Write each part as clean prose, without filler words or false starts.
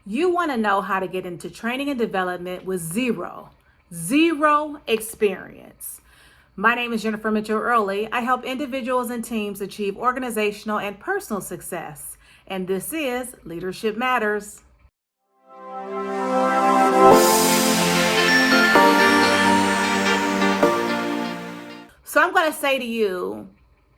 You want to know how to get into training and development with zero experience. My name is Jennifer Mitchell Early. I help individuals and teams achieve organizational and personal success. And this is Leadership Matters. So I'm going to say to you,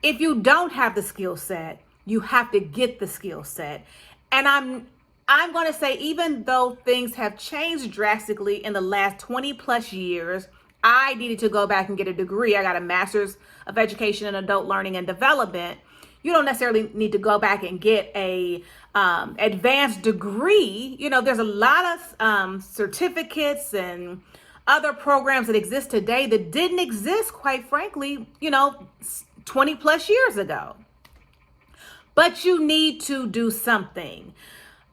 if you don't have the skill set, you have to get the skill set. And I'm going to say, even though things have changed drastically in the last 20 plus years, I needed to go back and get a degree. I got a master's of education in adult learning and development. You don't necessarily need to go back and get a advanced degree. You know, there's a lot of certificates and other programs that exist today that didn't exist, quite frankly, 20 plus years ago. But you need to do something.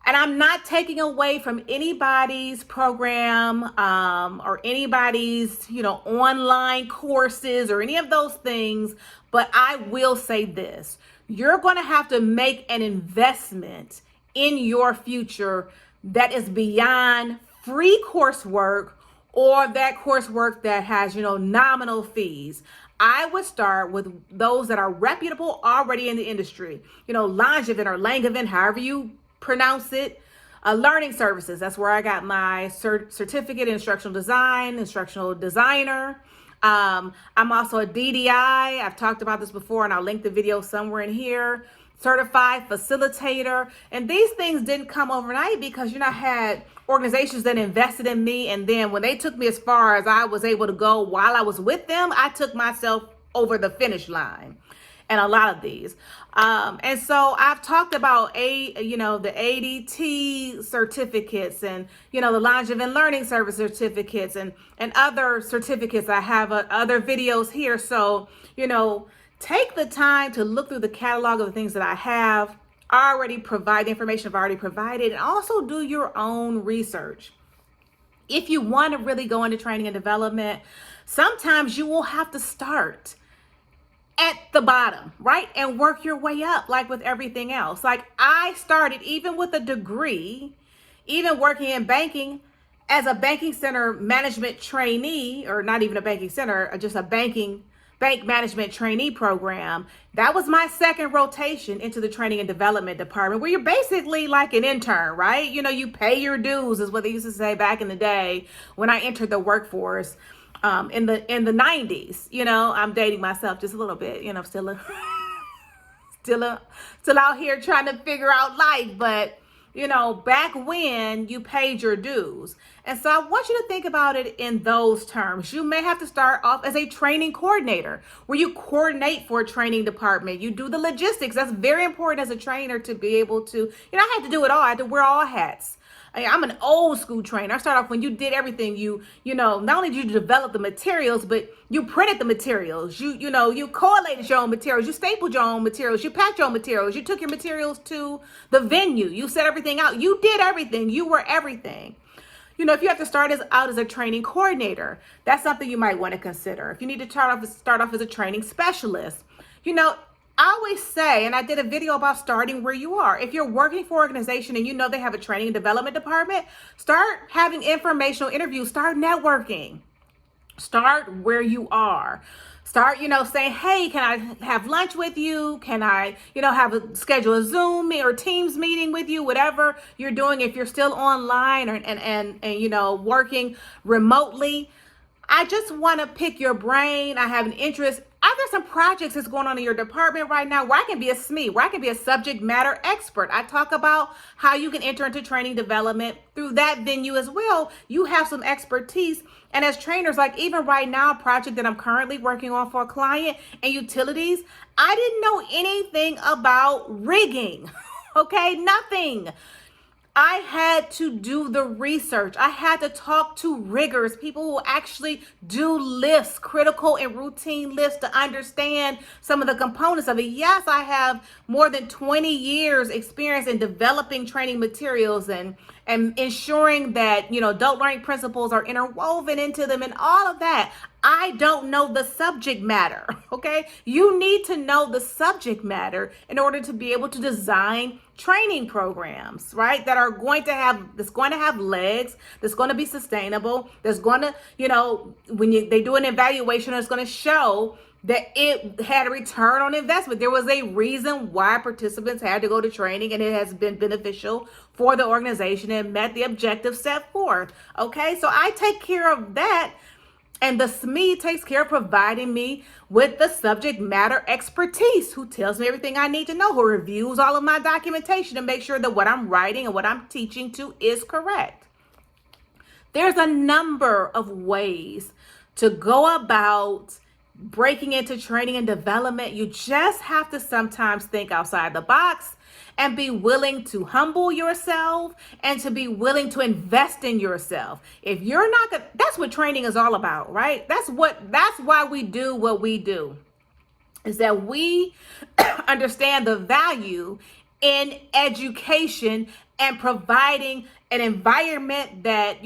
And I'm not taking away from anybody's program or anybody's, online courses or any of those things. But I will say this: you're going to have to make an investment in your future that is beyond free coursework or that coursework that has, nominal fees. I would start with those that are reputable already in the industry. Langevin or Langevin, however you pronounce it. Learning services. That's where I got my certificate in instructional design, instructional designer. I'm also a DDI. I've talked about this before, and I'll link the video somewhere in here. Certified facilitator. And these things didn't come overnight because, I had organizations that invested in me. And then when they took me as far as I was able to go while I was with them, I took myself over the finish line. And a lot of these. And so I've talked about the ADT certificates and, the Langevin Learning Service certificates and other certificates. I have other videos here. So, take the time to look through the catalog of the things that I have already provided, information I've already provided, and also do your own research. If you want to really go into training and development, sometimes you will have to start at the bottom, right? And work your way up, like with everything else. Like I started even with a degree, even working in banking as a banking center management trainee, or not even a banking center, just a bank management trainee program. That was my second rotation into the training and development department, where you're basically like an intern, right? You pay your dues, is what they used to say back in the day when I entered the workforce. In the 90s, I'm dating myself just a little bit, still out here trying to figure out life. But, back when you paid your dues. And so I want you to think about it in those terms. You may have to start off as a training coordinator, where you coordinate for a training department. You do the logistics. That's very important as a trainer to be able to, I had to do it all. I had to wear all hats. I'm an old school trainer. I started off when you did everything. You not only did you develop the materials, but you printed the materials. You correlated your own materials. You stapled your own materials. You packed your own materials. You took your materials to the venue. You set everything out. You did everything. You were everything. If you have to start out as a training coordinator, that's something you might want to consider. If you need to start off as a training specialist, I always say, and I did a video about starting where you are. If you're working for an organization and they have a training and development department, start having informational interviews, start networking, start where you are. Start, saying, hey, can I have lunch with you? Can I, schedule a Zoom or Teams meeting with you, whatever you're doing. If you're still online and working remotely, I just want to pick your brain. I have an interest. Are there some projects that's going on in your department right now where I can be a SME, where I can be a subject matter expert? I talk about how you can enter into training development through that venue as well. You have some expertise. And as trainers, like even right now, a project that I'm currently working on for a client and utilities, I didn't know anything about rigging. Okay, nothing. I had to do the research. I had to talk to riggers, people who actually do lists, critical and routine lists, to understand some of the components of it. Yes, I have more than 20 years experience in developing training materials and ensuring that, adult learning principles are interwoven into them and all of that. I don't know the subject matter. Okay. You need to know the subject matter in order to be able to design training programs, right? That's going to have legs, that's going to be sustainable, that's going to, when they do an evaluation, it's going to show that it had a return on investment. There was a reason why participants had to go to training, and it has been beneficial for the organization and met the objectives set forth. Okay, so I take care of that. And the SME takes care of providing me with the subject matter expertise, who tells me everything I need to know, who reviews all of my documentation to make sure that what I'm writing and what I'm teaching to is correct. There's a number of ways to go about breaking into training and development. You just have to sometimes think outside the box and be willing to humble yourself and to be willing to invest in yourself. If you're not gonna, that's what training is all about, right? That's why we do what we do, is that we understand the value in education and providing an environment that,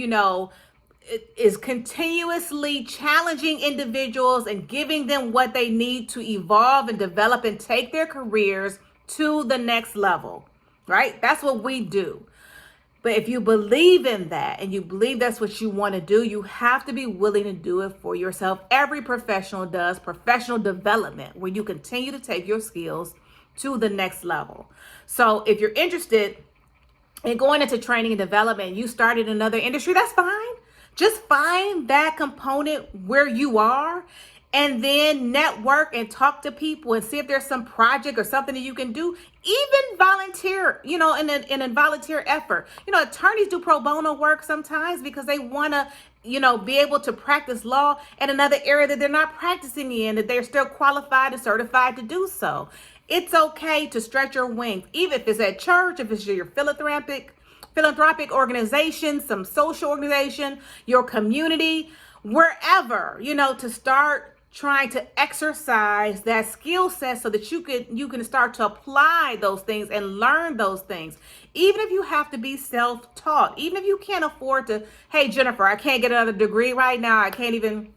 is continuously challenging individuals and giving them what they need to evolve and develop and take their careers to the next level, right? That's what we do. But if you believe in that and you believe that's what you want to do, you have to be willing to do it for yourself. Every professional does professional development, where you continue to take your skills to the next level. So if you're interested in going into training and development, you started another industry, that's fine. Just find that component where you are, and then network and talk to people and see if there's some project or something that you can do. Even volunteer, in a volunteer effort. Attorneys do pro bono work sometimes because they want to, be able to practice law in another area that they're not practicing in, that they're still qualified and certified to do so. It's okay to stretch your wings, even if it's at church, if it's your philanthropic organization, some social organization, your community, wherever, to start trying to exercise that skill set so that you can start to apply those things and learn those things. Even if you have to be self-taught, even if you can't afford to, hey, Jennifer, I can't get another degree right now. I can't,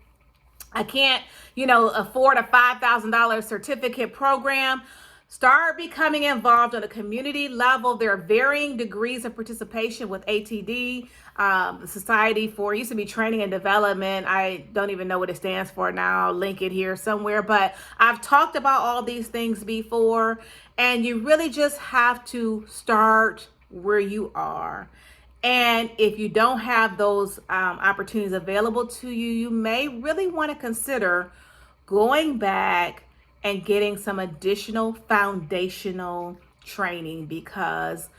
afford a $5,000 certificate program. Start becoming involved on a community level. There are varying degrees of participation with ATD, the Society for, used to be Training and Development. I don't even know what it stands for now. I'll link it here somewhere. But I've talked about all these things before, and you really just have to start where you are. And if you don't have those opportunities available to you, you may really want to consider going back and getting some additional foundational training, because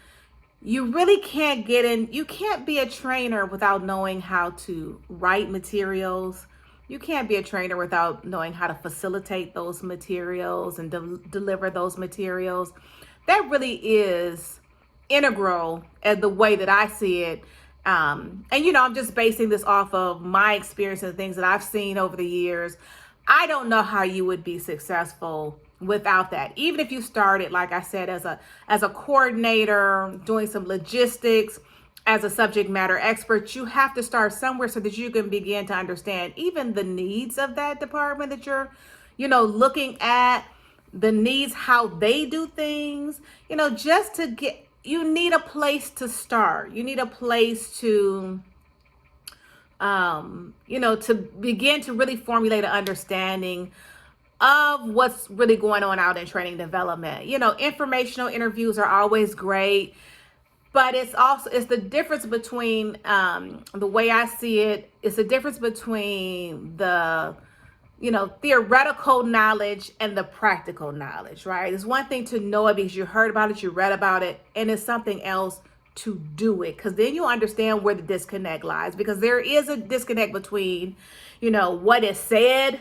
you really can't you can't be a trainer without knowing how to write materials. You can't be a trainer without knowing how to facilitate those materials and deliver those materials. That really is integral as the way that I see it. And I'm just basing this off of my experience and things that I've seen over the years. I don't know how you would be successful without that. Even if you started, like I said, as a coordinator, doing some logistics, as a subject matter expert, you have to start somewhere so that you can begin to understand even the needs of that department that you're, looking at, the needs, how they do things, just to you need a place to start. You need a place to to begin to really formulate an understanding of what's really going on out in training development. Informational interviews are always great, but it's the difference between, the way I see it, it's the difference between the, theoretical knowledge and the practical knowledge, right? It's one thing to know it because you heard about it, you read about it, and it's something else to do it, because then you understand where the disconnect lies, because there is a disconnect between what is said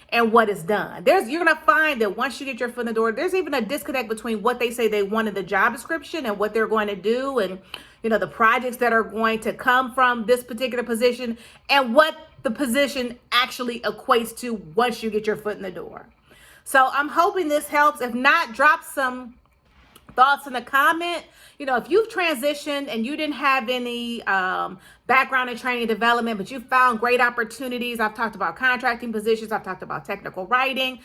and what is done. You're gonna find that once you get your foot in the door, there's even a disconnect between what they say they want in the job description and what they're going to do, and the projects that are going to come from this particular position and what the position actually equates to once you get your foot in the door. So I'm hoping this helps. If not, drop some thoughts in the comment. You know, if you've transitioned and you didn't have any background in training and development, but you found great opportunities. I've talked about contracting positions. I've talked about technical writing.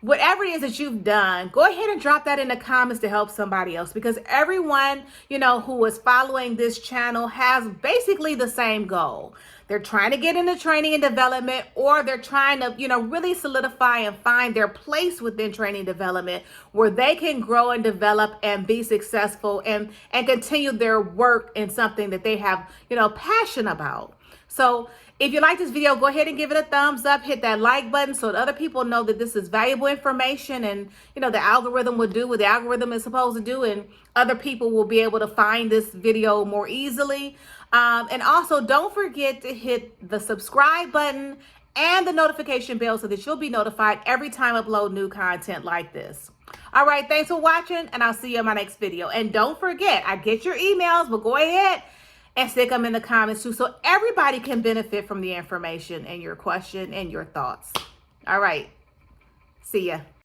Whatever it is that you've done, go ahead and drop that in the comments to help somebody else, because everyone, you know, who is following this channel has basically the same goal. They're trying to get into training and development, or they're trying to, you know, really solidify and find their place within training and development where they can grow and develop and be successful and continue their work in something that they have, you know, passion about. So if you like this video, go ahead and give it a thumbs up, hit that like button so that other people know that this is valuable information, and, you know, the algorithm will do what the algorithm is supposed to do, and other people will be able to find this video more easily. And also, don't forget to hit the subscribe button and the notification bell so that you'll be notified every time I upload new content like this. All right, thanks for watching, and I'll see you in my next video. And don't forget, I get your emails, but go ahead and stick them in the comments too, so everybody can benefit from the information and your question and your thoughts. All right, see ya.